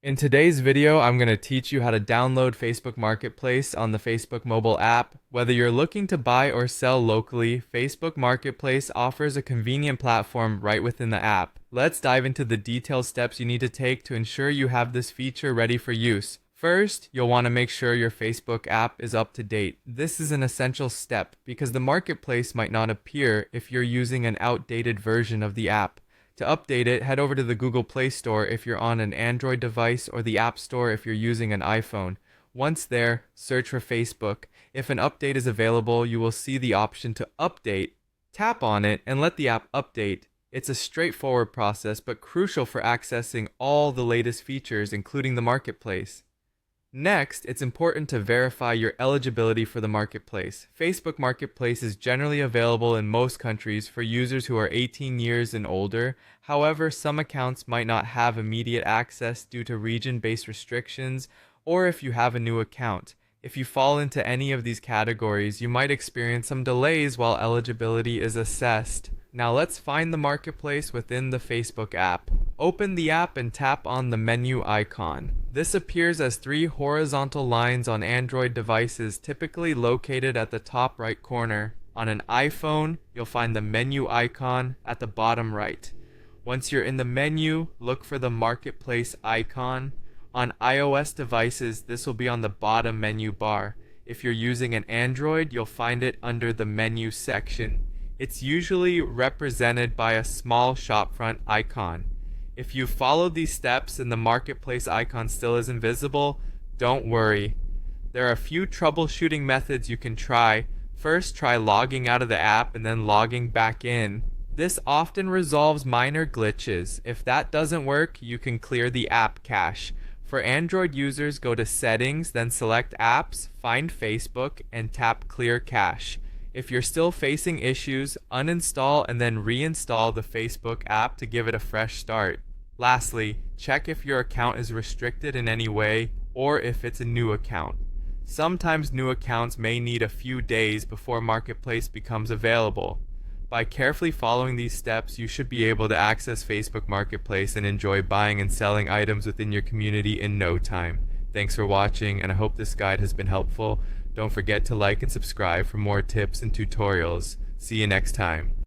In today's video, I'm going to teach you how to download Facebook Marketplace on the Facebook mobile app. Whether you're looking to buy or sell locally, Facebook Marketplace offers a convenient platform right within the app. Let's dive into the detailed steps you need to take to ensure you have this feature ready for use. First, you'll want to make sure your Facebook app is up to date. This is an essential step because the marketplace might not appear if you're using an outdated version of the app. To update it, head over to the Google Play Store if you're on an Android device or the App Store if you're using an iPhone. Once there, search for Facebook. If an update is available, you will see the option to update. Tap on it and let the app update. It's a straightforward process but crucial for accessing all the latest features, including the marketplace. Next, it's important to verify your eligibility for the marketplace. Facebook Marketplace is generally available in most countries for users who are 18 years and older. However, some accounts might not have immediate access due to region-based restrictions or if you have a new account. If you fall into any of these categories, you might experience some delays while eligibility is assessed. Now let's find the marketplace within the Facebook app. Open the app and tap on the menu icon. This appears as three horizontal lines on Android devices, typically located at the top right corner. On an iPhone, you'll find the menu icon at the bottom right. Once you're in the menu, look for the marketplace icon. On iOS devices, this will be on the bottom menu bar. If you're using an Android, you'll find it under the menu section. It's usually represented by a small shopfront icon. If you follow these steps and the marketplace icon still isn't visible, don't worry. There are a few troubleshooting methods you can try. First, try logging out of the app and then logging back in. This often resolves minor glitches. If that doesn't work, you can clear the app cache. For Android users, go to Settings, then select Apps, find Facebook, and tap Clear Cache. If you're still facing issues, uninstall and then reinstall the Facebook app to give it a fresh start. Lastly, check if your account is restricted in any way or if it's a new account. Sometimes new accounts may need a few days before Marketplace becomes available. By carefully following these steps, you should be able to access Facebook Marketplace and enjoy buying and selling items within your community in no time. Thanks for watching, and I hope this guide has been helpful. Don't forget to like and subscribe for more tips and tutorials. See you next time.